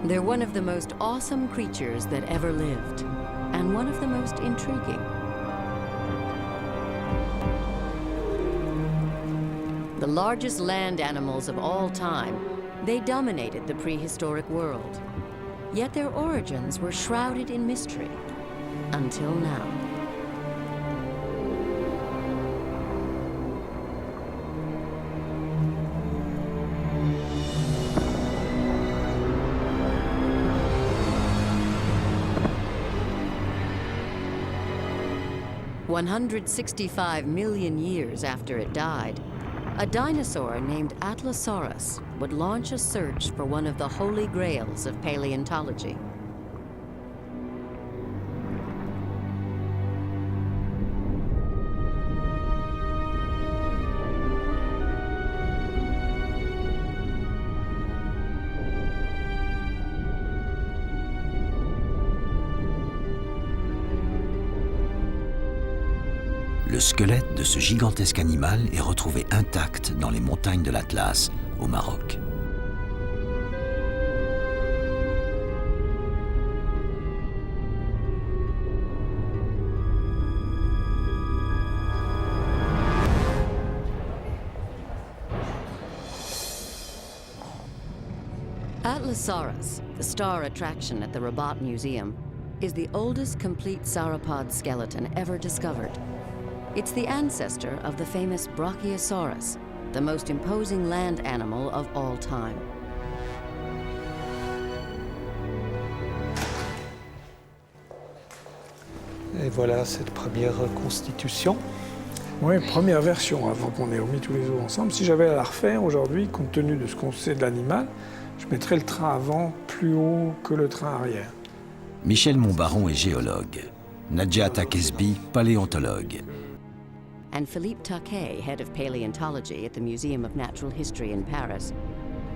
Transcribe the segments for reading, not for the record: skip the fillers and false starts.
They're one of the most awesome creatures that ever lived, and one of the most intriguing. The largest land animals of all time, they dominated the prehistoric world. Yet their origins were shrouded in mystery, until now. "165 million years after it died, a dinosaur named Atlasaurus would launch a search for one of the holy grails of paleontology. Le squelette de ce gigantesque animal est retrouvé intact dans les montagnes de l'Atlas, au Maroc. Atlasaurus, the star attraction at the Rabat Museum, is the oldest complete sauropod skeleton ever discovered. It's the ancestor of the famous Brachiosaurus, the most imposing land animal of all time. Et voilà cette première reconstitution. Oui, première version, avant qu'on ait remis tous les os ensemble. Si j'avais à la refaire aujourd'hui, compte tenu de ce qu'on sait de l'animal, je mettrais le train avant plus haut que le train arrière. Michel Montbaron est géologue. Nadja Takesby, paléontologue. And Philippe Taquet, head of paleontology at the Museum of Natural History in Paris,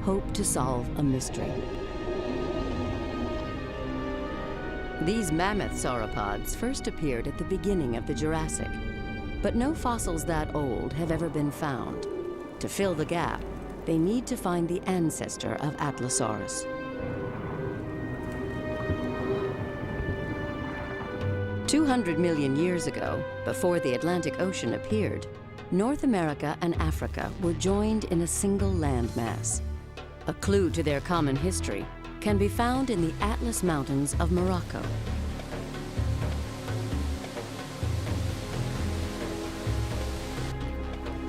hope to solve a mystery. These mammoth sauropods first appeared at the beginning of the Jurassic, but no fossils that old have ever been found. To fill the gap, they need to find the ancestor of Atlasaurus. 200 million years ago, before the Atlantic Ocean appeared, North America and Africa were joined in a single landmass. A clue to their common history can be found in the Atlas Mountains of Morocco.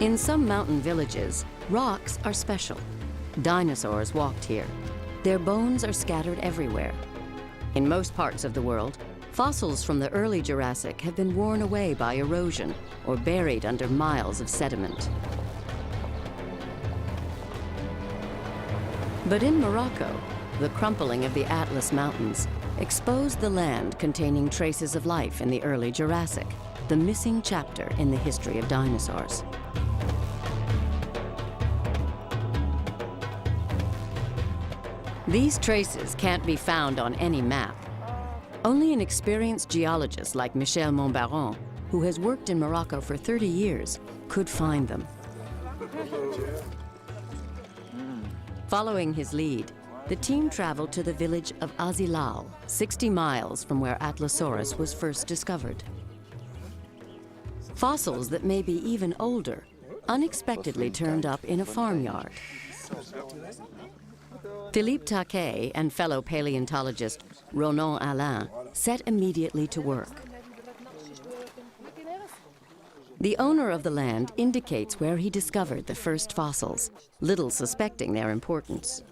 In some mountain villages, rocks are special. Dinosaurs walked here. Their bones are scattered everywhere. In most parts of the world, fossils from the early Jurassic have been worn away by erosion or buried under miles of sediment. But in Morocco, the crumpling of the Atlas Mountains exposed the land containing traces of life in the early Jurassic, the missing chapter in the history of dinosaurs. These traces can't be found on any map. Only an experienced geologist like Michel Montbaron, who has worked in Morocco for 30 years, could find them. Following his lead, the team traveled to the village of Azilal, 60 miles from where Atlasaurus was first discovered. Fossils that may be even older unexpectedly turned up in a farmyard. Philippe Taquet and fellow paleontologist Ronan Alain set immediately to work. The owner of the land indicates where he discovered the first fossils, little suspecting their importance.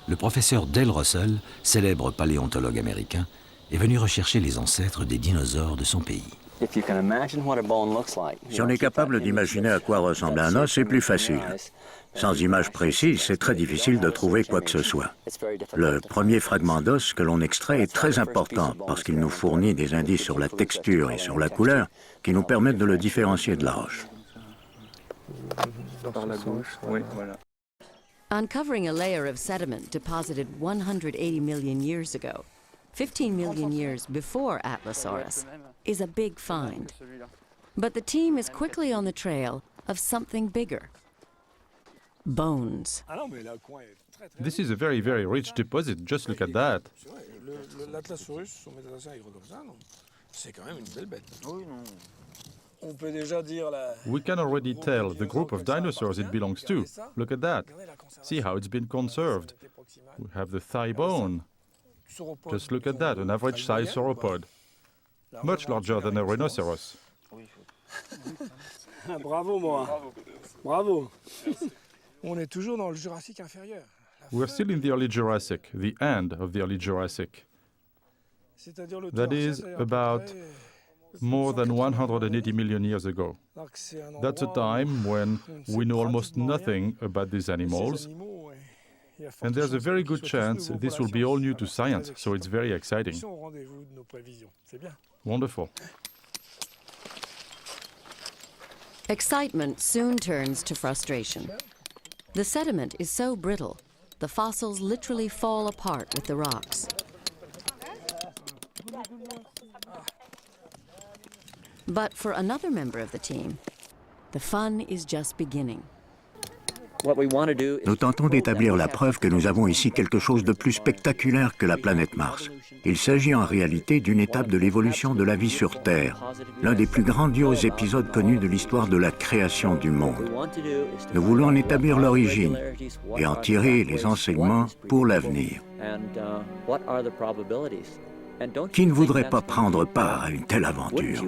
Le professeur Del Russell, célèbre paléontologue américain, est venu rechercher les ancêtres des dinosaures de son pays. Si on est capable d'imaginer à quoi ressemble un os, c'est plus facile. Sans image précise, c'est très difficile de trouver quoi que ce soit. Le premier fragment d'os que l'on extrait est très important parce qu'il nous fournit des indices sur la texture et sur la couleur qui nous permettent de le différencier de la roche. Par la gauche, oui, voilà. Uncovering a layer of sediment deposited 180 million years ago, 15 million years before Atlasaurus, is a big find. But the team is quickly on the trail of something bigger. Bones. This is a very, very rich deposit. Just look at that. L'Atlasaurus, son métatarsen, il comme ça, non? C'est quand même une belle bête. On peut déjà dire la... We can already tell the group of dinosaurs it belongs to. Look at that. See how it's been conserved. We have the thigh bone. Just look at that, an average-sized sauropod. Much larger than a rhinoceros. Bravo, moi. Bravo. On est toujours dans le Jurassique inférieur. We're still in the early Jurassic, the end of the early Jurassic. That is about more than 180 million years ago. That's a time when we know almost nothing about these animals, and there's a very good chance this will be all new to science, so it's very exciting. Wonderful. Excitement soon turns to frustration. The sediment is so brittle, the fossils literally fall apart with the rocks. But for another member of the team, the fun is just beginning. Nous tentons d'établir la preuve que nous avons ici quelque chose de plus spectaculaire que la planète Mars. Il s'agit en réalité d'une étape de l'évolution de la vie sur Terre, l'un des plus grandioses épisodes connus de l'histoire de la création du monde. Nous voulons en établir l'origine et en tirer les enseignements pour l'avenir. Qui ne voudrait pas prendre part à une telle aventure?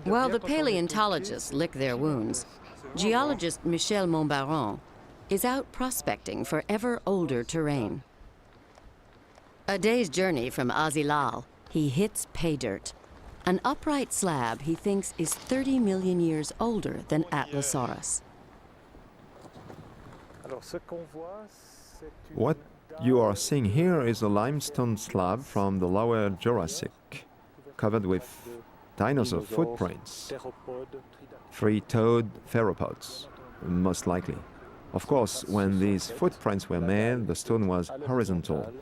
While the paleontologists lick their wounds, geologist Michel Montbaron is out prospecting for ever older terrain. A day's journey from Azilal, he hits pay dirt, an upright slab he thinks is 30 million years older than Atlasaurus. What you are seeing here is a limestone slab from the lower Jurassic, covered with dinosaur footprints, three-toed theropods, most likely. Of course, when these footprints were made, the stone was horizontal.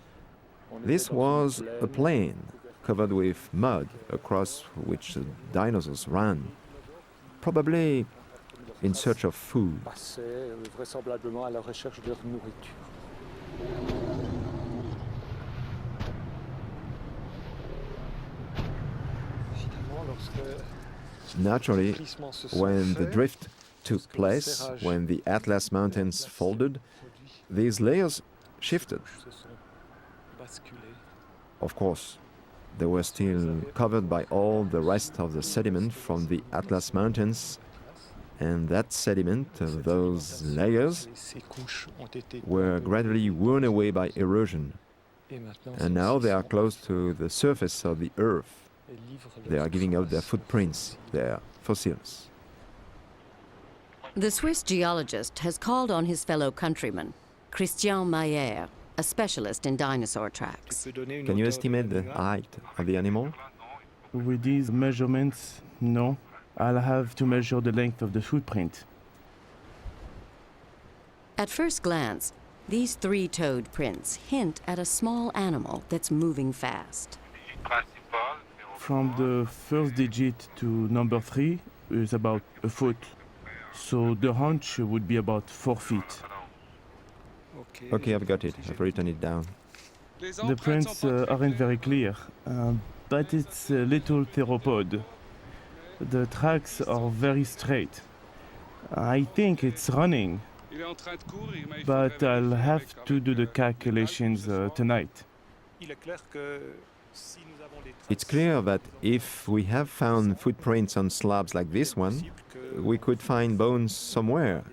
This was a plain covered with mud across which the dinosaurs ran, probably in search of food. Naturally, when the drift took place, when the Atlas Mountains folded, these layers shifted. Of course, they were still covered by all the rest of the sediment from the Atlas Mountains, and that sediment, those layers, were gradually worn away by erosion. And now they are close to the surface of the Earth. They are giving out their footprints, their fossils. The Swiss geologist has called on his fellow countryman, Christian Mayer, a specialist in dinosaur tracks. Can you estimate the height of the animal? With these measurements, no. I'll have to measure the length of the footprint. At first glance, these three-toed prints hint at a small animal that's moving fast. From the first digit to number 3 is about a foot. So the haunch would be about 4 feet. Okay, I've got it. I've written it down. The prints aren't very clear, but it's a little theropod. The tracks are very straight. I think it's running, but I'll have to do the calculations tonight. It's clear that if we have found footprints on slabs like this one, we could find bones somewhere.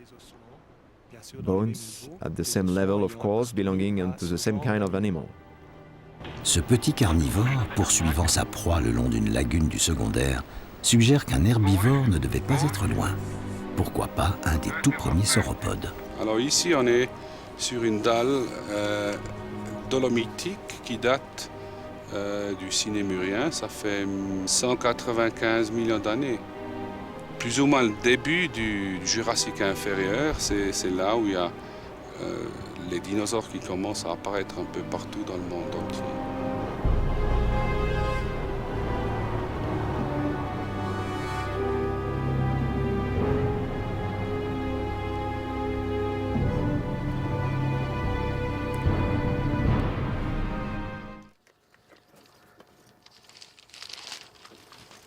Bones at the same level, of course, belonging to the same kind of animal. Ce petit carnivore, poursuivant sa proie le long d'une lagune du secondaire, suggère qu'un herbivore ne devait pas être loin. Pourquoi pas un des tout premiers sauropodes? Alors ici, on est sur une dalle dolomitique qui date du Cinémurien. Ça fait 195 millions d'années. Plus ou moins le début du Jurassique inférieur, c'est là où il y a les dinosaures qui commencent à apparaître un peu partout dans le monde entier.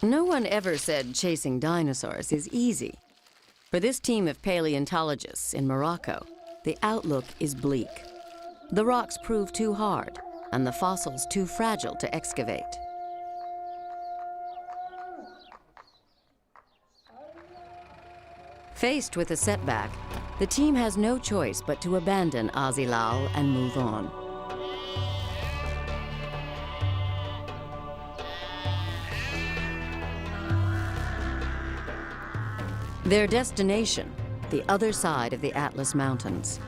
No one ever said chasing dinosaurs is easy. For this team of paleontologists in Morocco, the outlook is bleak. The rocks prove too hard, and the fossils too fragile to excavate. Faced with a setback, the team has no choice but to abandon Azilal and move on. Their destination, the other side of the Atlas Mountains.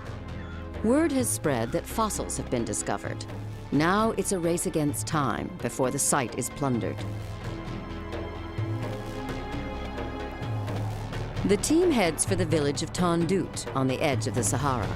Word has spread that fossils have been discovered. Now it's a race against time before the site is plundered. The team heads for the village of Tandout on the edge of the Sahara.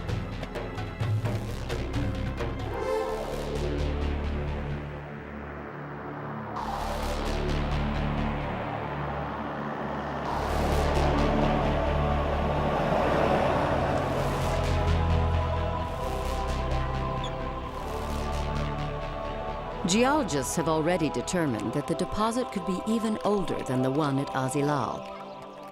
Geologists have already determined that the deposit could be even older than the one at Azilal,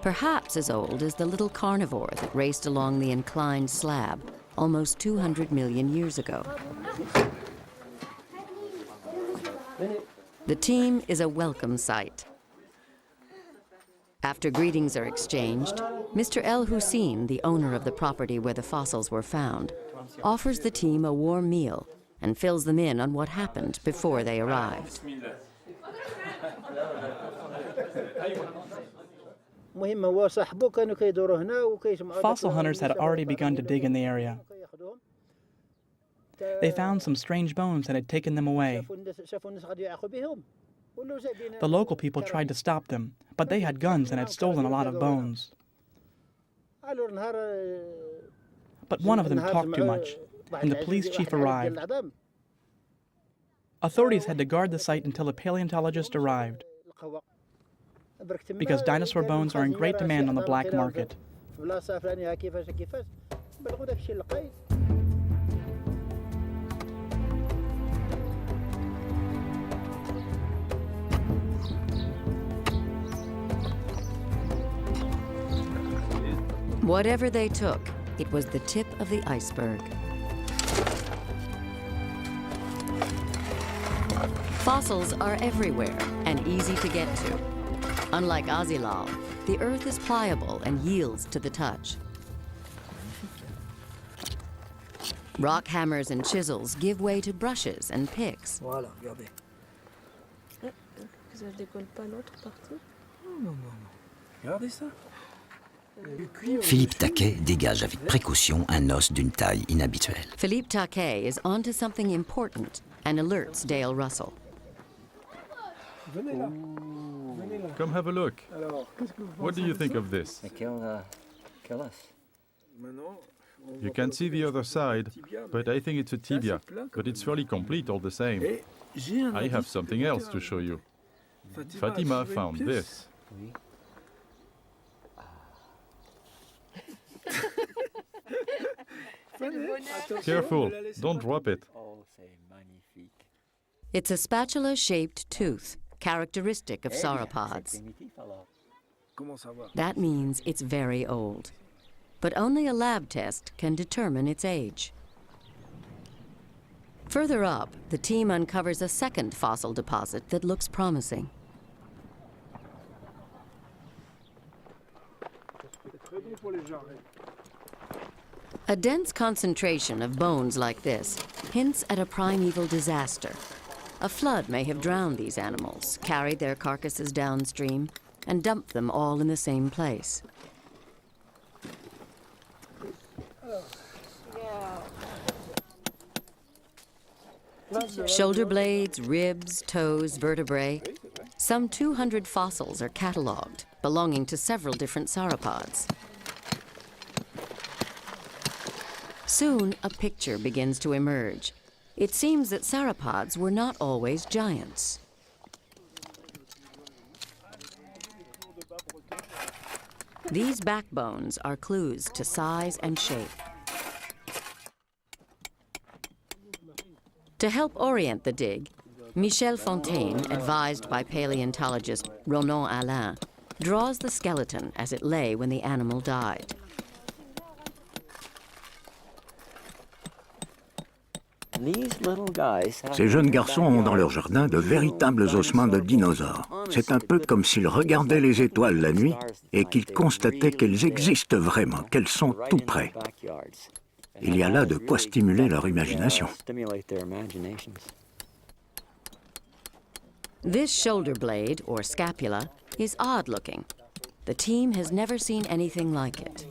perhaps as old as the little carnivore that raced along the inclined slab almost 200 million years ago. The team is a welcome sight. After greetings are exchanged, Mr. El Hussein, the owner of the property where the fossils were found, offers the team a warm meal and fills them in on what happened before they arrived. Fossil hunters had already begun to dig in the area. They found some strange bones and had taken them away. The local people tried to stop them, but they had guns and had stolen a lot of bones. But one of them talked too much, and the police chief arrived. Authorities had to guard the site until a paleontologist arrived, because dinosaur bones are in great demand on the black market. Whatever they took, it was the tip of the iceberg. Fossils are everywhere and easy to get to. Unlike Azilal, the earth is pliable and yields to the touch. Rock hammers and chisels give way to brushes and picks. Philippe Taquet dégage avec précaution un os d'une taille inhabituelle. Philippe Taquet is onto something important and alerts Dale Russell. Come have a look. What do you think of this? You can see the other side, but I think it's a tibia, but it's fairly complete all the same. I have something else to show you. Fatima found this. Careful, don't drop it. It's a spatula-shaped tooth, characteristic of sauropods. That means it's very old. But only a lab test can determine its age. Further up, the team uncovers a second fossil deposit that looks promising. A dense concentration of bones like this hints at a primeval disaster. A flood may have drowned these animals, carried their carcasses downstream, and dumped them all in the same place. Shoulder blades, ribs, toes, vertebrae. Some 200 fossils are catalogued, belonging to several different sauropods. Soon, a picture begins to emerge. It seems that sauropods were not always giants. These backbones are clues to size and shape. To help orient the dig, Michel Fontaine, advised by paleontologist Ronan Alain, draws the skeleton as it lay when the animal died. Ces jeunes garçons ont dans leur jardin de véritables ossements de dinosaures. C'est un peu comme s'ils regardaient les étoiles la nuit et qu'ils constataient qu'elles existent vraiment, qu'elles sont tout près. Il y a là de quoi stimuler leur imagination. This shoulder blade, or scapula, is odd-looking. The team has never seen anything like it.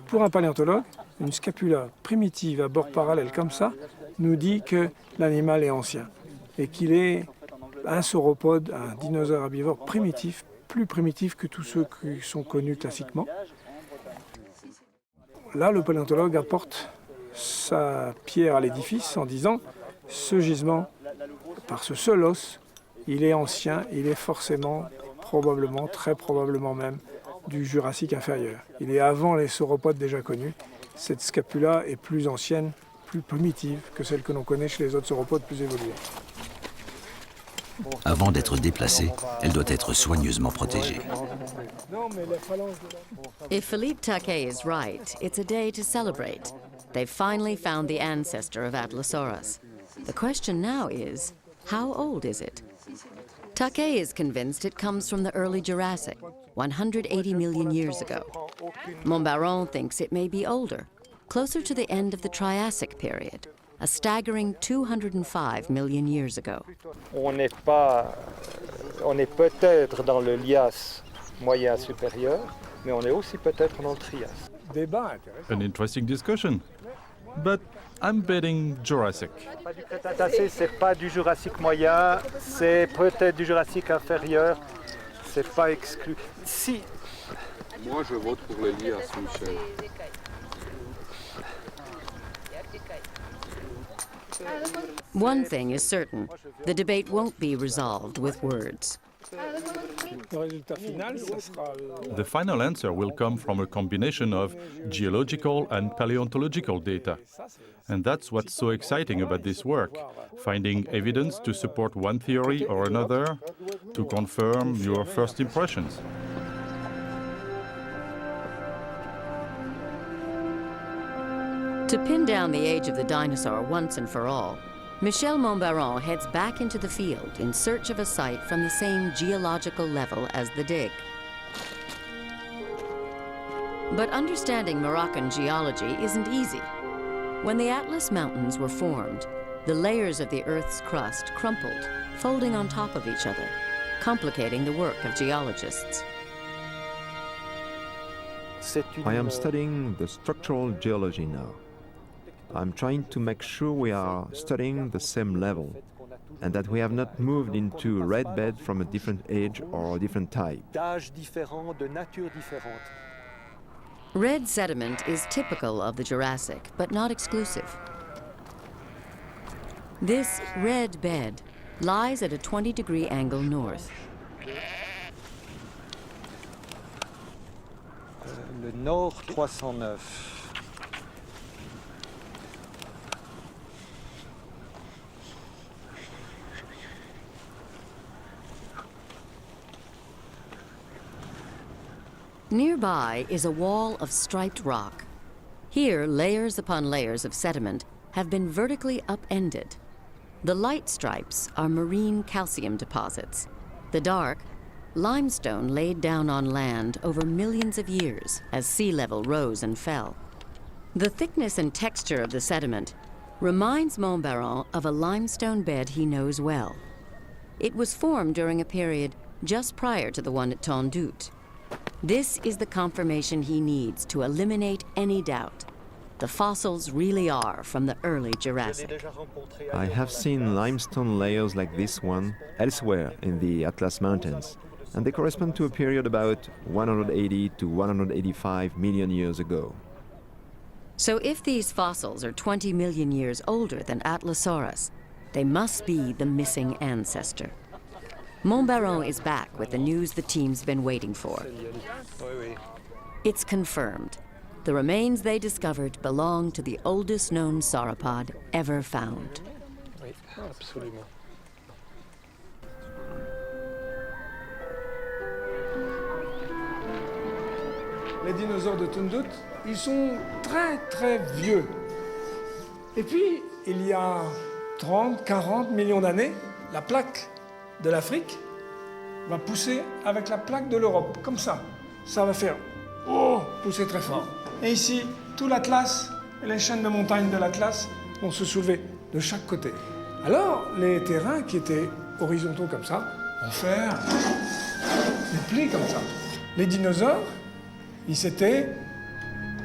Pour un paléontologue, une scapula primitive à bord parallèle comme ça nous dit que l'animal est ancien et qu'il est un sauropode, un dinosaure herbivore primitif, plus primitif que tous ceux qui sont connus classiquement. Là, le paléontologue apporte sa pierre à l'édifice en disant « ce gisement, par ce seul os, il est ancien, il est forcément, probablement, très probablement même, du Jurassique inférieur. Il est avant les sauropodes déjà connus. Cette scapula est plus ancienne, plus primitive que celle que l'on connaît chez les autres sauropodes plus évolués. » Avant d'être déplacée, elle doit être soigneusement protégée. If Philippe Taquet is right, it's a day to celebrate. They've finally found the ancestor of Atlasaurus. The question now is, how old is it? Taquet is convinced it comes from the early Jurassic, 180 million years ago. Montbaron thinks it may be older, closer to the end of the Triassic period, a staggering 205 million years ago. On est peut-être dans le Lias moyen supérieur, mais on est aussi peut-être dans le Trias. An interesting discussion. But I'm betting Jurassic. Pas du Crétacé, c'est pas du Jurassique moyen, c'est peut-être du Jurassique inférieur, c'est pas exclu. Si. Moi, je vote pour le Lias, Michel. One thing is certain, the debate won't be resolved with words. The final answer will come from a combination of geological and paleontological data. And that's what's so exciting about this work, finding evidence to support one theory or another, to confirm your first impressions. To pin down the age of the dinosaur once and for all, Michel Montbaron heads back into the field in search of a site from the same geological level as the dig. But understanding Moroccan geology isn't easy. When the Atlas Mountains were formed, the layers of the Earth's crust crumpled, folding on top of each other, complicating the work of geologists. I am studying the structural geology now. I'm trying to make sure we are studying the same level and that we have not moved into red bed from a different age or a different type. Red sediment is typical of the Jurassic, but not exclusive. This red bed lies at a 20-degree angle north. Le nord 309. Nearby is a wall of striped rock. Here, layers upon layers of sediment have been vertically upended. The light stripes are marine calcium deposits. The dark, limestone laid down on land over millions of years as sea level rose and fell. The thickness and texture of the sediment reminds Montbaron of a limestone bed he knows well. It was formed during a period just prior to the one at Tondoute. This is the confirmation he needs to eliminate any doubt. The fossils really are from the early Jurassic. I have seen limestone layers like this one elsewhere in the Atlas Mountains, and they correspond to a period about 180 to 185 million years ago. So if these fossils are 20 million years older than Atlasaurus, they must be the missing ancestor. Montbaron is back with the news the team's been waiting for. It's confirmed. The remains they discovered belong to the oldest known sauropod ever found. Oui, absolument. Les dinosaures de Tundut, ils sont très très vieux. Et puis, il y a 30, 40 millions d'années, la plaque de l'Afrique va pousser avec la plaque de l'Europe, comme ça. Ça va faire pousser très fort. Et ici, tout l'Atlas et les chaînes de montagnes de l'Atlas vont se soulever de chaque côté. Alors, les terrains qui étaient horizontaux comme ça vont faire des plis comme ça. Les dinosaures, ils étaient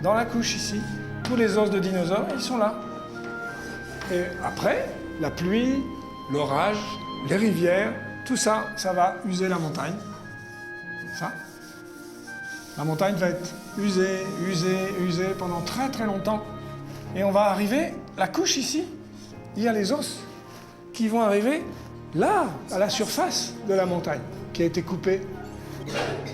dans la couche ici. Tous les os de dinosaures, ils sont là. Et après, la pluie, l'orage, les rivières, tout ça, ça va user la montagne. Ça. La montagne va être usée, usée, usée pendant très très longtemps. Et on va arriver, la couche ici, il y a les os qui vont arriver là, à la surface de la montagne, qui a été coupée.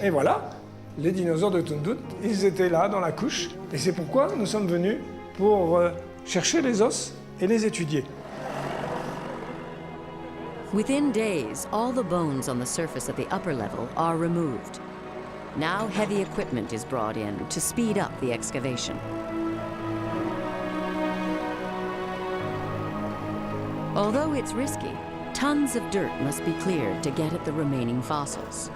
Et voilà, les dinosaures de Tundut, ils étaient là dans la couche. Et c'est pourquoi nous sommes venus pour chercher les os et les étudier. Within days, all the bones on the surface at the upper level are removed. Now heavy equipment is brought in to speed up the excavation. Although it's risky, tons of dirt must be cleared to get at the remaining fossils.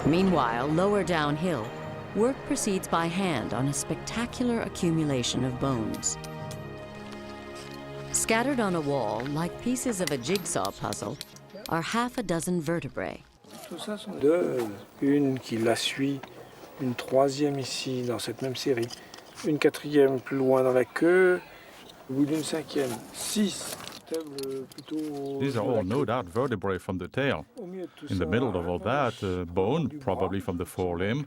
Meanwhile, lower downhill, work proceeds by hand on a spectacular accumulation of bones. Scattered on a wall, like pieces of a jigsaw puzzle, are half a dozen vertebrae. Tout ça sont deux, une qui la suit, une troisième ici dans cette même série, une quatrième plus loin dans la queue, au bout d'une cinquième, 6. These are all no doubt vertebrae from the tail. In the middle of all that, bone, probably from the forelimb,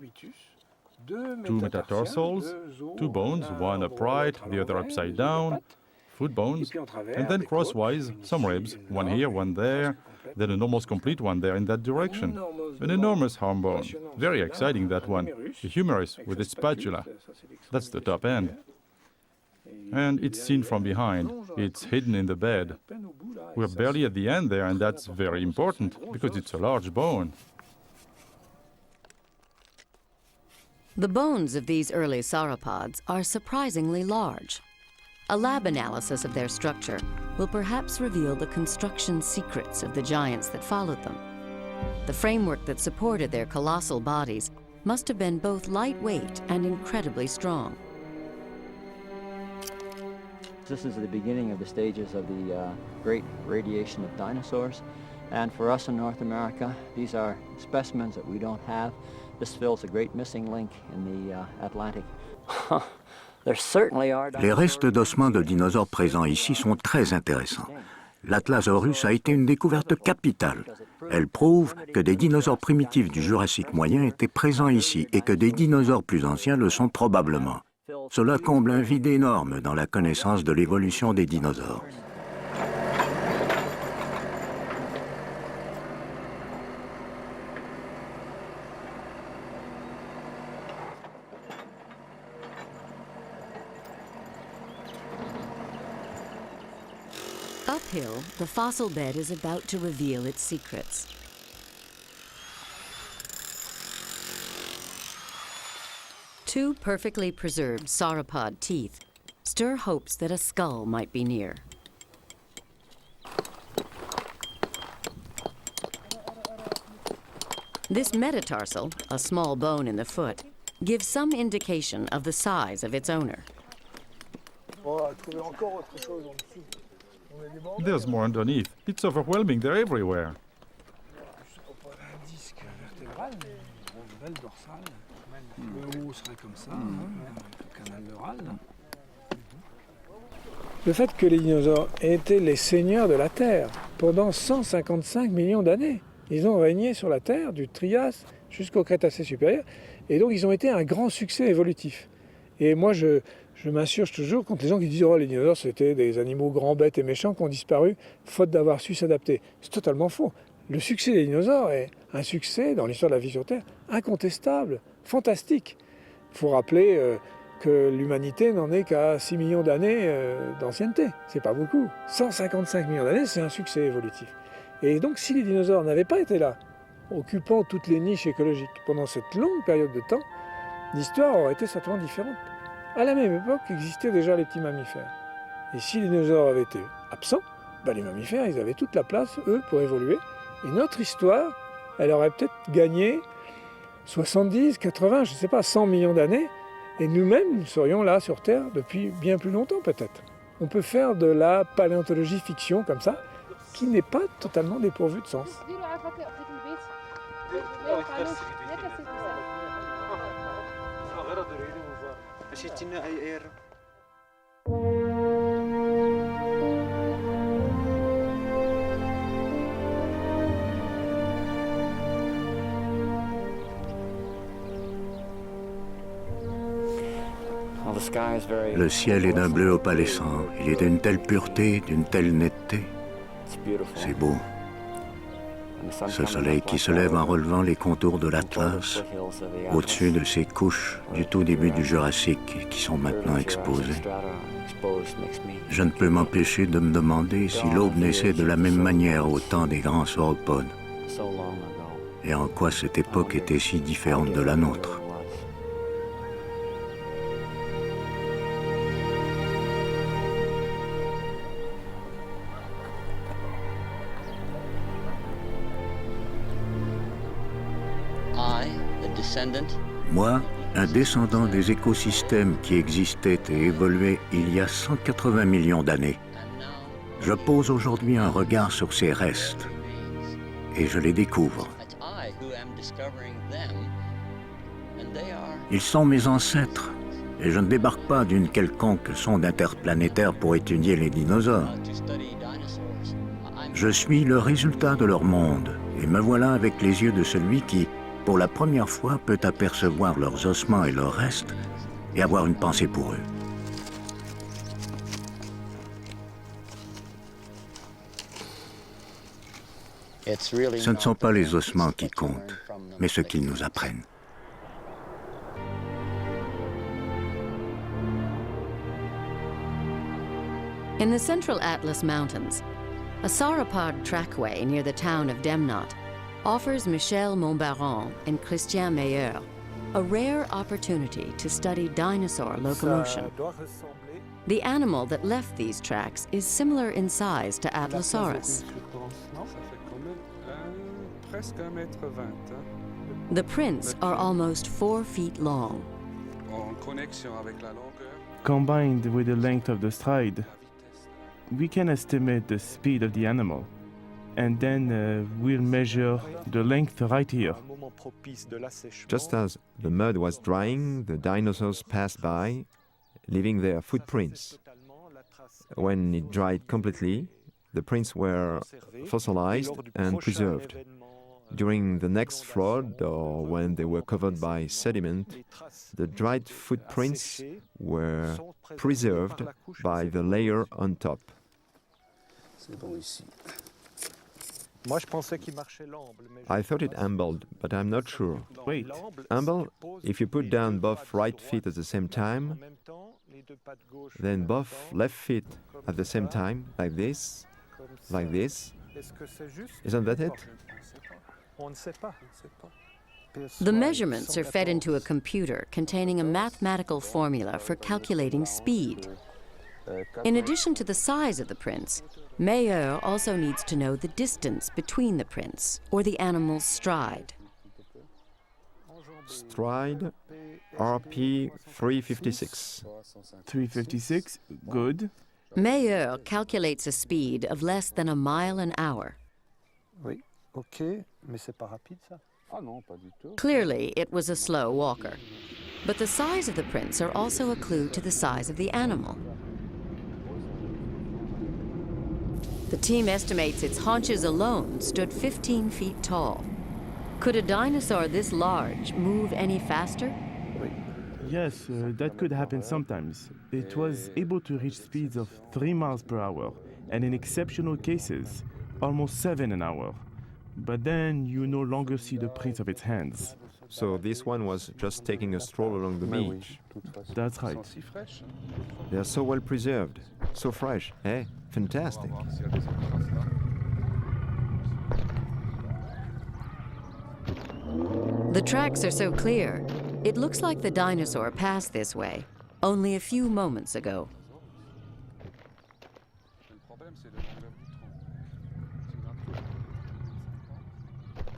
2 metatarsals, 2 bones, one upright, the other upside down, foot bones, and then crosswise, some ribs, one here, one there, then an almost complete one there in that direction. An enormous arm bone. Very exciting, that one. A humerus with its spatula. That's the top end. And it's seen from behind. It's hidden in the bed. We're barely at the end there, and that's very important, because it's a large bone. The bones of these early sauropods are surprisingly large. A lab analysis of their structure will perhaps reveal the construction secrets of the giants that followed them. The framework that supported their colossal bodies must have been both lightweight and incredibly strong. This is the beginning of the stages of the great radiation of dinosaurs. And for us in North America, these are specimens that we don't have. This fills a great missing link in the Atlantic. There certainly are Les restes d'ossements de dinosaures présents ici sont très intéressants. L'Atlasaurus a été une découverte capitale. Elle prouve que des dinosaures primitifs du Jurassique moyen étaient présents ici et que des dinosaures plus anciens le sont probablement. Cela comble un vide énorme dans la connaissance de l'évolution des dinosaures. Uphill, the fossil bed is about to reveal its secrets. Two perfectly preserved sauropod teeth stir hopes that a skull might be near. This metatarsal, a small bone in the foot, gives some indication of the size of its owner. There's more underneath. It's overwhelming. They're everywhere. Le haut serait comme ça, le canal de Râle. Le fait que les dinosaures aient été les seigneurs de la Terre pendant 155 millions d'années. Ils ont régné sur la Terre du Trias jusqu'au Crétacé supérieur. Et donc ils ont été un grand succès évolutif. Et moi je m'insurge toujours contre les gens qui disent « Oh, les dinosaures c'était des animaux grands, bêtes et méchants qui ont disparu faute d'avoir su s'adapter ». C'est totalement faux. Le succès des dinosaures est un succès dans l'histoire de la vie sur Terre incontestable, fantastique. Il faut rappeler que l'humanité n'en est qu'à 6 millions d'années d'ancienneté. C'est pas beaucoup. 155 millions d'années, c'est un succès évolutif. Et donc si les dinosaures n'avaient pas été là, occupant toutes les niches écologiques pendant cette longue période de temps, l'histoire aurait été certainement différente. À la même époque existaient déjà les petits mammifères. Et si les dinosaures avaient été absents, les mammifères, ils avaient toute la place, eux, pour évoluer. Et notre histoire, elle aurait peut-être gagné 70, 80, je ne sais pas, 100 millions d'années. Et nous-mêmes, nous serions là sur Terre depuis bien plus longtemps peut-être. On peut faire de la paléontologie fiction comme ça, qui n'est pas totalement dépourvue de sens. Le ciel est d'un bleu opalescent. Il est d'une telle pureté, d'une telle netteté. C'est beau. Ce soleil qui se lève en relevant les contours de l'Atlas, au-dessus de ces couches du tout début du Jurassique qui sont maintenant exposées. Je ne peux m'empêcher de me demander si l'aube naissait de la même manière au temps des grands sauropodes, et en quoi cette époque était si différente de la nôtre. Moi, un descendant des écosystèmes qui existaient et évoluaient il y a 180 millions d'années, je pose aujourd'hui un regard sur ces restes et je les découvre. Ils sont mes ancêtres et je ne débarque pas d'une quelconque sonde interplanétaire pour étudier les dinosaures. Je suis le résultat de leur monde et me voilà avec les yeux de celui qui, pour la première fois, peut apercevoir leurs ossements et leurs restes et avoir une pensée pour eux. Ce ne sont pas les ossements qui comptent, mais ce qu'ils nous apprennent. In the central Atlas Mountains, a sauropod trackway near the town of Demnat offers Michel Montbaron and Christian Meyer a rare opportunity to study dinosaur locomotion. The animal that left these tracks is similar in size to Atlasaurus. The prints are almost 4 feet long. Combined with the length of the stride, we can estimate the speed of the animal. And then we'll measure the length right here. Just as the mud was drying, the dinosaurs passed by, leaving their footprints. When it dried completely, the prints were fossilized and preserved. During the next flood, or when they were covered by sediment, the dried footprints were preserved by the layer on top. I thought it ambled, but I'm not sure. Wait. Amble, if you put down both right feet at the same time, then both left feet at the same time, like this. Isn't that it? The measurements are fed into a computer containing a mathematical formula for calculating speed. In addition to the size of the prints, Meyer also needs to know the distance between the prints, or the animal's stride. Stride, RP 356. 356, good. Meyer calculates a speed of less than a mile an hour. Oui, ok, mais c'est pas rapide ça. Clearly, it was a slow walker. But the size of the prints are also a clue to the size of the animal. The team estimates its haunches alone stood 15 feet tall. Could a dinosaur this large move any faster? Yes, that could happen sometimes. It was able to reach speeds of 3 miles per hour, and in exceptional cases, almost 7 an hour. But then you no longer see the prints of its hands. So this one was just taking a stroll along the beach. That's right. They are so well preserved, so fresh. Eh? Fantastic. The tracks are so clear, it looks like the dinosaur passed this way only a few moments ago.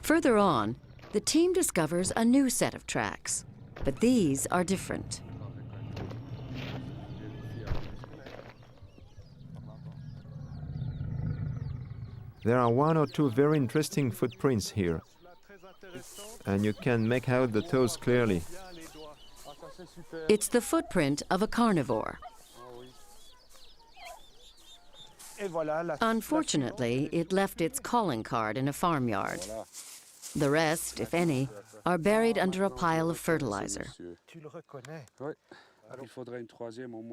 Further on, the team discovers a new set of tracks, but these are different. There are 1 or 2 very interesting footprints here, and you can make out the toes clearly. It's the footprint of a carnivore. Unfortunately, it left its calling card in a farmyard. The rest, if any, are buried under a pile of fertilizer.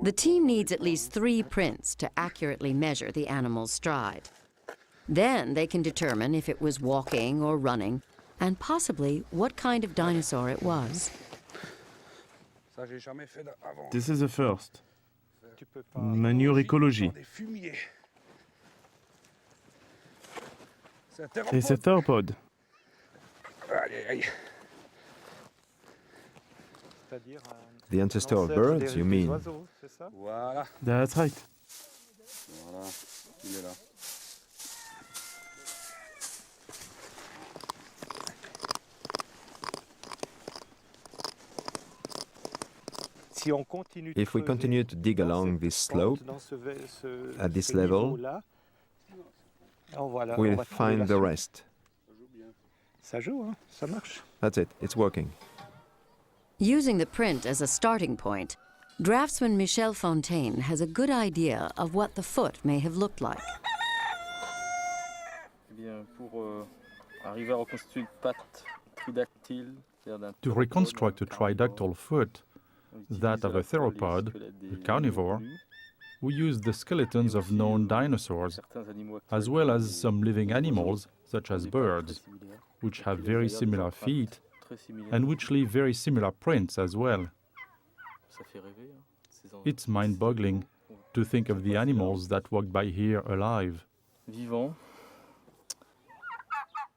The team needs at least 3 prints to accurately measure the animal's stride. Then they can determine if it was walking or running, and possibly what kind of dinosaur it was. This is a first. Manure ecology. It's a theropod. The ancestor of birds, you mean? That's right. If we continue to dig along this slope, at this level, we'll find the rest. That's it, it's working. Using the print as a starting point, draftsman Michel Fontaine has a good idea of what the foot may have looked like. To reconstruct a tridactyl foot, that of a theropod, a carnivore, we used the skeletons of known dinosaurs, as well as some living animals, such as birds, which have very similar feet, and which leave very similar prints as well. It's mind-boggling to think of the animals that walked by here alive.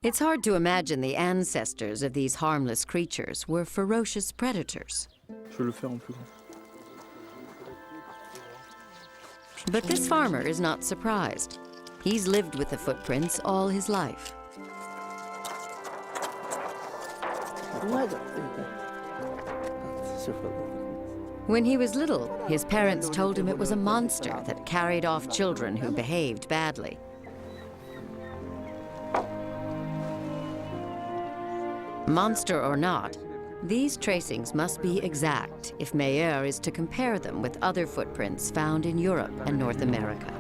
It's hard to imagine the ancestors of these harmless creatures were ferocious predators. But this farmer is not surprised. He's lived with the footprints all his life. When he was little, his parents told him it was a monster that carried off children who behaved badly. Monster or not, these tracings must be exact if Pierre is to compare them with other footprints found in Europe and North America.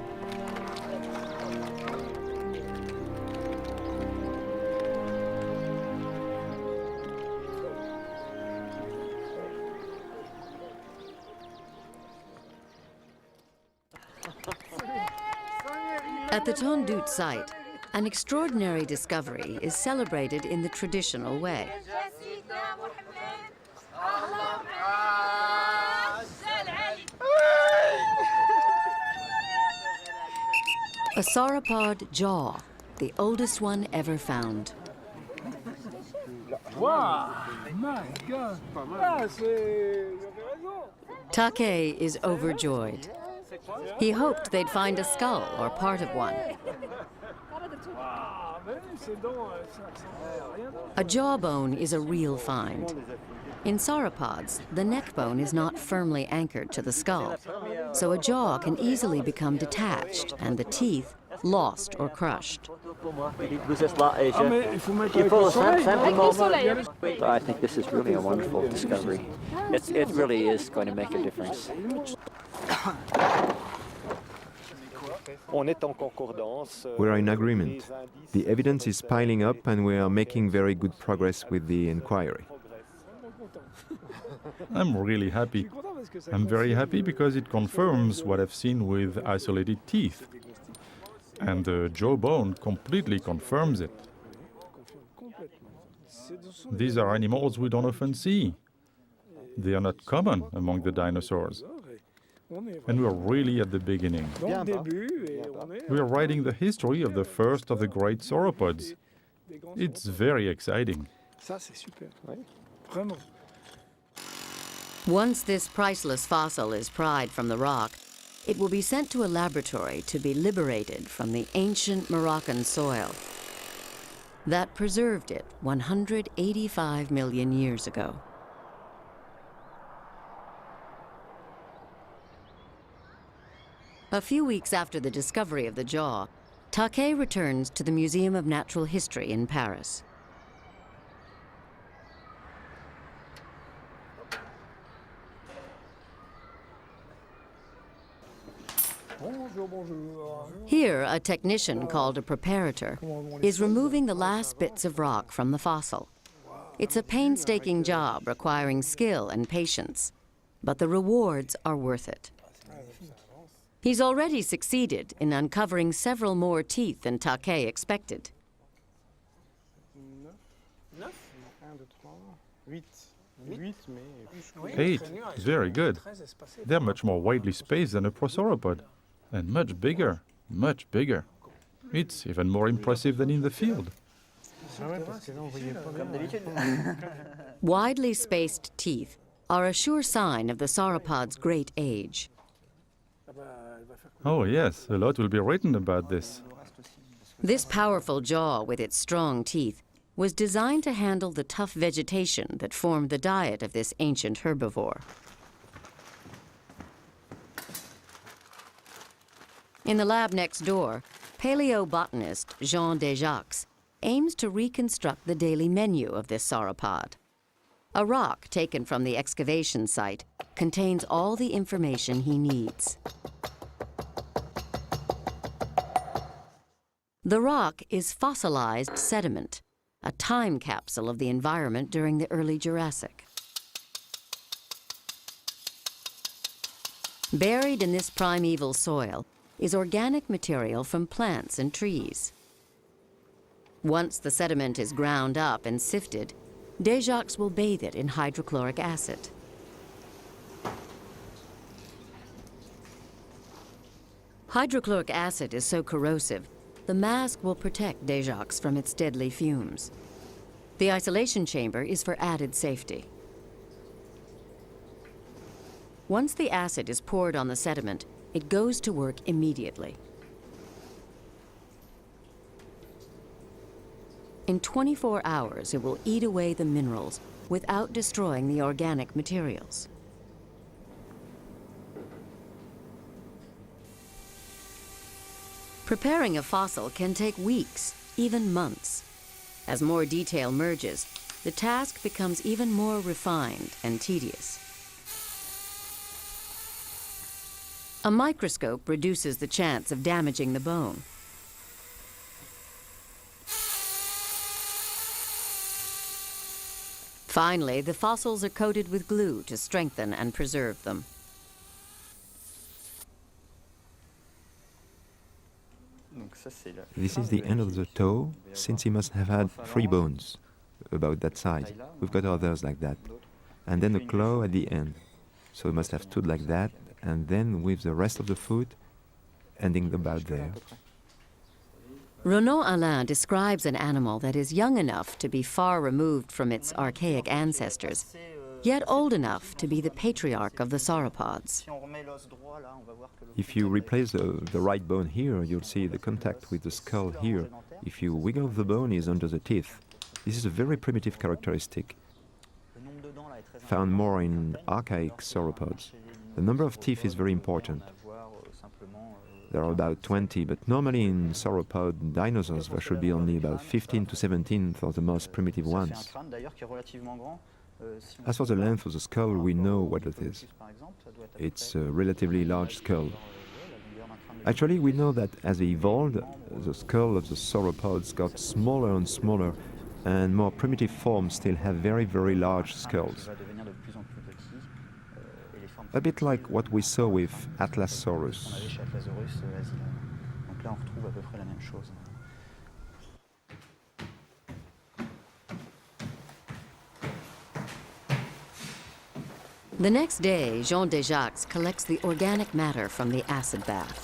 At the Tondoute site, an extraordinary discovery is celebrated in the traditional way. A sauropod jaw, the oldest one ever found. Take is overjoyed. He hoped they'd find a skull or part of one. A jawbone is a real find. In sauropods, the neck bone is not firmly anchored to the skull, so a jaw can easily become detached and the teeth lost or crushed. I think this is really a wonderful discovery. It really is going to make a difference. We are in agreement. The evidence is piling up and we are making very good progress with the inquiry. I'm really happy. I'm very happy because it confirms what I've seen with isolated teeth. And the jawbone completely confirms it. These are animals we don't often see. They are not common among the dinosaurs. And we're really at the beginning. We are writing the history of the first of the great sauropods. It's very exciting. Once this priceless fossil is pried from the rock, it will be sent to a laboratory to be liberated from the ancient Moroccan soil that preserved it 185 million years ago. A few weeks after the discovery of the jaw, Taquet returns to the Museum of Natural History in Paris. Here, a technician called a preparator is removing the last bits of rock from the fossil. It's a painstaking job requiring skill and patience, but the rewards are worth it. He's already succeeded in uncovering several more teeth than Taquet expected. 8. Very good. They're much more widely spaced than a prosauropod. And much bigger, much bigger. It's even more impressive than in the field. Widely spaced teeth are a sure sign of the sauropod's great age. Oh yes, a lot will be written about this. This powerful jaw with its strong teeth was designed to handle the tough vegetation that formed the diet of this ancient herbivore. In the lab next door, paleobotanist Jean Desjacques aims to reconstruct the daily menu of this sauropod. A rock taken from the excavation site contains all the information he needs. The rock is fossilized sediment, a time capsule of the environment during the early Jurassic. Buried in this primeval soil is organic material from plants and trees. Once the sediment is ground up and sifted, Desjacques will bathe it in hydrochloric acid. Hydrochloric acid is so corrosive, the mask will protect Desjacques from its deadly fumes. The isolation chamber is for added safety. Once the acid is poured on the sediment, it goes to work immediately. In 24 hours, it will eat away the minerals without destroying the organic materials. Preparing a fossil can take weeks, even months. As more detail merges, the task becomes even more refined and tedious. A microscope reduces the chance of damaging the bone. Finally, the fossils are coated with glue to strengthen and preserve them. This is the end of the toe, since he must have had 3 bones, about that size. We've got others like that. And then a claw at the end. So he must have stood like that, and then with the rest of the foot, ending about there. Renaud Alain describes an animal that is young enough to be far removed from its archaic ancestors, yet old enough to be the patriarch of the sauropods. If you replace the right bone here, you'll see the contact with the skull here. If you wiggle the bone, it's under the teeth. This is a very primitive characteristic, found more in archaic sauropods. The number of teeth is very important. there are about 20, but normally in sauropod dinosaurs there should be only about 15 to 17 for the most primitive ones. As for the length of the skull, we know what it is. It's a relatively large skull. Actually, we know that as they evolved, the skull of the sauropods got smaller and smaller, and more primitive forms still have very, very large skulls. A bit like what we saw with Atlasaurus. The next day, Jean Desjacques collects the organic matter from the acid bath.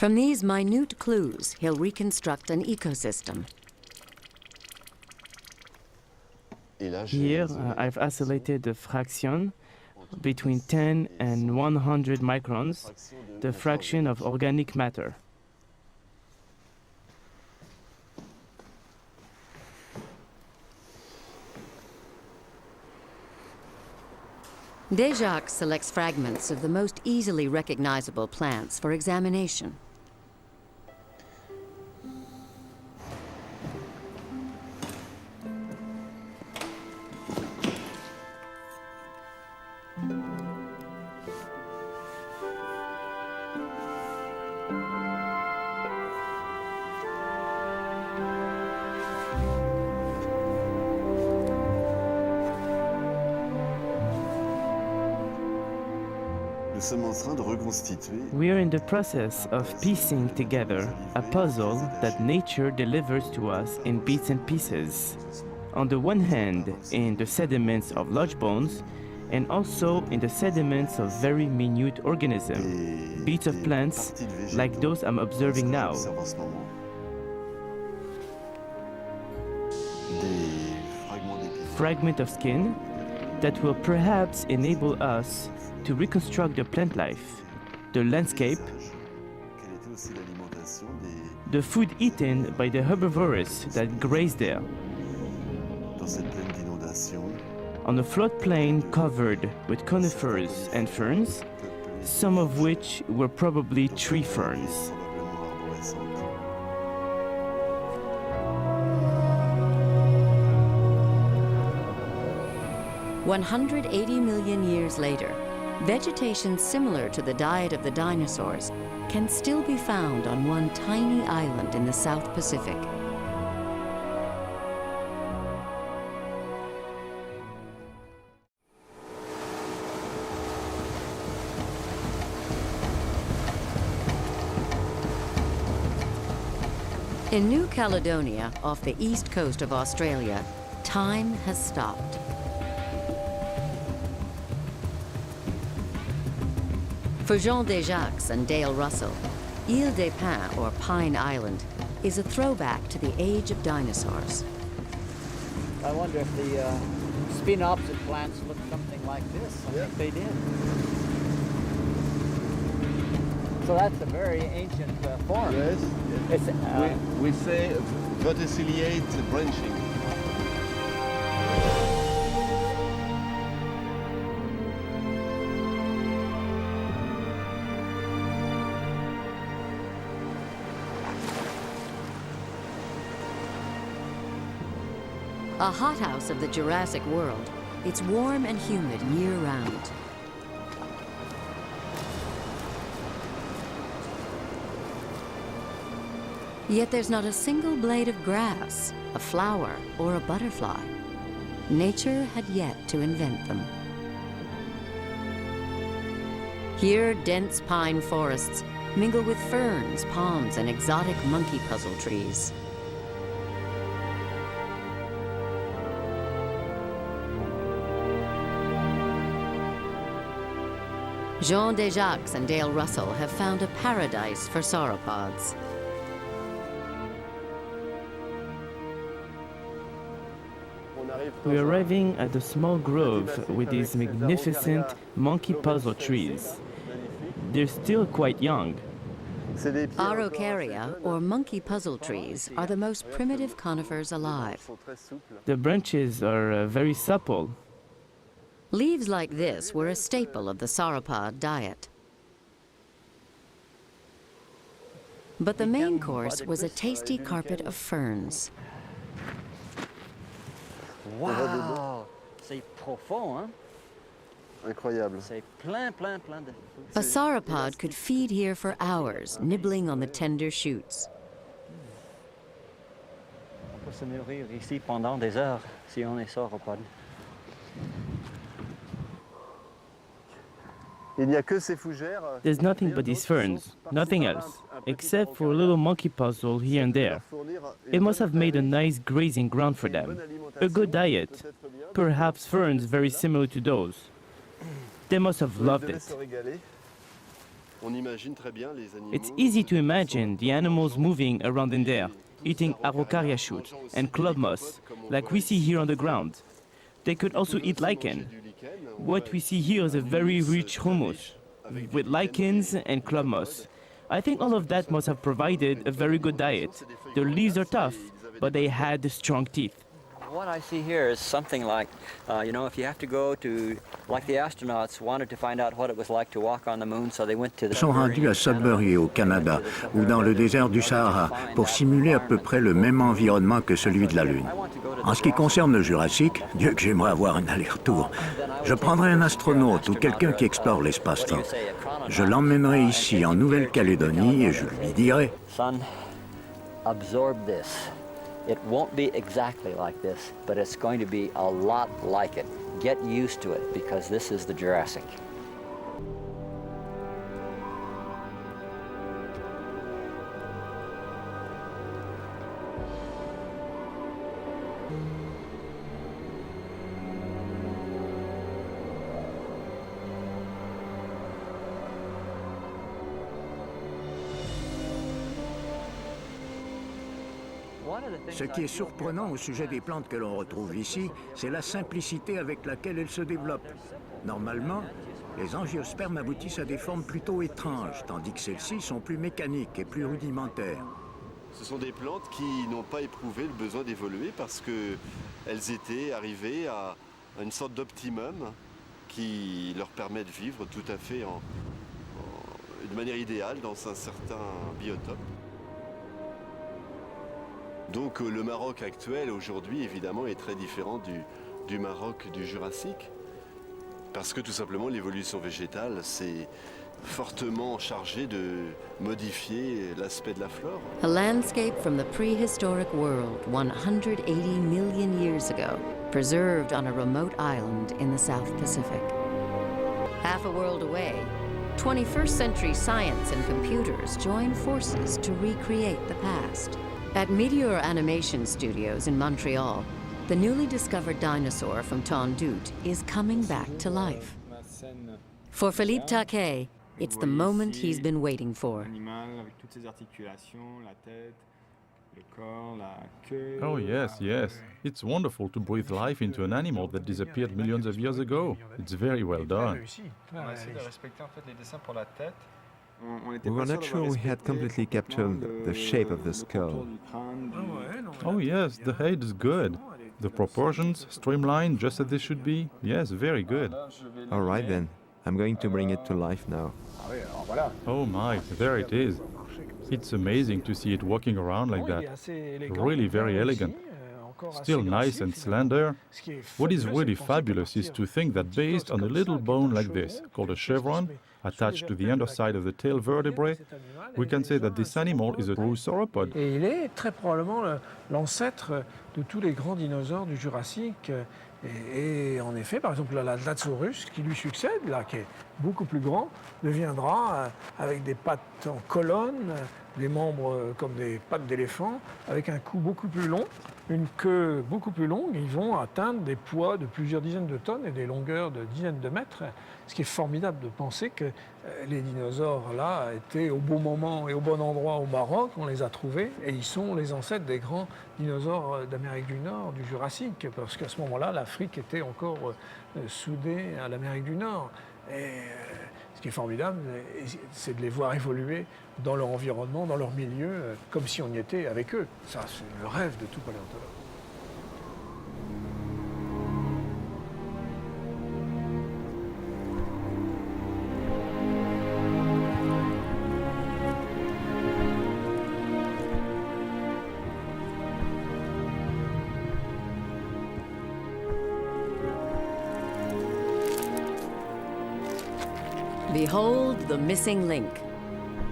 From these minute clues, he'll reconstruct an ecosystem. Here, I've isolated the fraction between 10 and 100 microns, the fraction of organic matter. Desjacques selects fragments of the most easily recognizable plants for examination. We are in the process of piecing together a puzzle that nature delivers to us in bits and pieces. On the one hand, in the sediments of large bones, and also in the sediments of very minute organisms, bits of plants like those I'm observing now. Fragment of skin that will perhaps enable us to reconstruct the plant life, the landscape, the food eaten by the herbivores that graze there, on a floodplain covered with conifers and ferns, some of which were probably tree ferns. $180 million years later, vegetation similar to the diet of the dinosaurs can still be found on one tiny island in the South Pacific. In New Caledonia, off the east coast of Australia, time has stopped. For Jean Desjacques and Dale Russell, Île des Pins, or Pine Island, is a throwback to the age of dinosaurs. I wonder if the spinopsid plants look something like this. I think they did. So that's a very ancient form. Yes. It's, we say verticillate branching. A hothouse of the Jurassic world, it's warm and humid year-round. Yet there's not a single blade of grass, a flower, or a butterfly. Nature had yet to invent them. Here, dense pine forests mingle with ferns, palms, and exotic monkey puzzle trees. Jean Desjacques and Dale Russell have found a paradise for sauropods. We're arriving at a small grove with these magnificent monkey puzzle trees. They're still quite young. Araucaria, or monkey puzzle trees, are the most primitive conifers alive. The branches are very supple. Leaves like this were a staple of the sauropod diet. But the main course was a tasty carpet of ferns. Wow! C'est profond, hein? Incroyable. C'est plein de... A sauropod could feed here for hours, nibbling on the tender shoots. On peut se nourrir ici pendant des heures si on est sauropode. There's nothing but these ferns, nothing else, except for a little monkey puzzle here and there. It must have made a nice grazing ground for them, a good diet, perhaps ferns very similar to those. They must have loved it. It's easy to imagine the animals moving around in there, eating araucaria shoots and club moss, like we see here on the ground. They could also eat lichen. What we see here is a very rich humus, with lichens and club moss. I think all of that must have provided a very good diet. Their leaves are tough, but they had strong teeth. What I see here is something like, if you have to go to, like the astronauts wanted to find out what it was like to walk on the moon, so they went to the... Sont rendus à Sudbury au Canada ou dans le désert du Sahara pour simuler à peu près le même environnement que celui de la Lune. En ce qui concerne le Jurassique, Dieu que j'aimerais avoir un aller-retour. Je prendrai un astronaute ou quelqu'un qui explore l'espace-temps. Je l'emmènerai ici en Nouvelle-Calédonie et je lui dirai... Son, absorb this. It won't be exactly like this, but it's going to be a lot like it. Get used to it, because this is the Jurassic. Ce qui est surprenant au sujet des plantes que l'on retrouve ici, c'est la simplicité avec laquelle elles se développent. Normalement, les angiospermes aboutissent à des formes plutôt étranges, tandis que celles-ci sont plus mécaniques et plus rudimentaires. Ce sont des plantes qui n'ont pas éprouvé le besoin d'évoluer parce qu'elles étaient arrivées à une sorte d'optimum qui leur permet de vivre tout à fait de manière idéale dans un certain biotope. Donc le Maroc actuel aujourd'hui évidemment est très différent du Maroc du Jurassique parce que tout simplement l'évolution végétale s'est fortement chargée de modifier l'aspect de la flore. A landscape from the prehistoric world 180 million years ago, preserved on a remote island in the South Pacific. Half a world away, 21st century science and computers join forces to recreate the past. At Meteor Animation Studios in Montreal, the newly discovered dinosaur from Tondoute is coming back to life. For Philippe Taquet, it's the moment he's been waiting for. Oh yes, yes. It's wonderful to breathe life into an animal that disappeared millions of years ago. It's very well done. We were not sure we had completely captured the shape of the skull. Oh yes, the head is good. The proportions, streamlined just as they should be. Yes, very good. All right then, I'm going to bring it to life now. Oh my, there it is. It's amazing to see it walking around like that. Really very elegant. Still nice and slender. What is really fabulous is to think that based on a little bone like this, called a chevron, attached to the underside of the tail vertebrae, we can say that this animal is a true sauropod. Et il est très probablement l'ancêtre de tous les grands dinosaures du Jurassique. Et en effet, par exemple, l'Atlasaurus qui lui succède, là, qui est beaucoup plus grand, deviendra avec des pattes en colonne, des membres comme des pattes d'éléphant, avec un cou beaucoup plus long, une queue beaucoup plus longue. Ils vont atteindre des poids de plusieurs dizaines de tonnes et des longueurs de dizaines de mètres. Ce qui est formidable de penser que les dinosaures là étaient au bon moment et au bon endroit au Maroc, on les a trouvés, et ils sont les ancêtres des grands dinosaures d'Amérique du Nord, du Jurassique, parce qu'à ce moment-là, l'Afrique était encore soudée à l'Amérique du Nord. Et ce qui est formidable, c'est de les voir évoluer dans leur environnement, dans leur milieu, comme si on y était avec eux. Ça, c'est le rêve de tout paléontologue. Behold the missing link,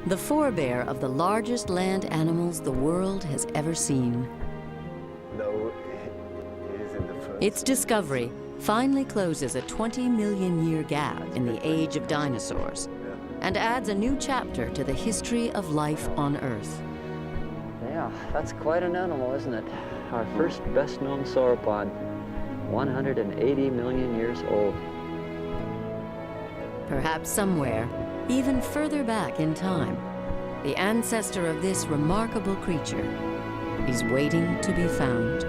the forebear of the largest land animals the world has ever seen. Its discovery finally closes a 20-million-year gap in the age of dinosaurs and adds a new chapter to the history of life on Earth. Yeah, that's quite an animal, isn't it? Our first best-known sauropod, 180 million years old. Perhaps somewhere, even further back in time, the ancestor of this remarkable creature is waiting to be found.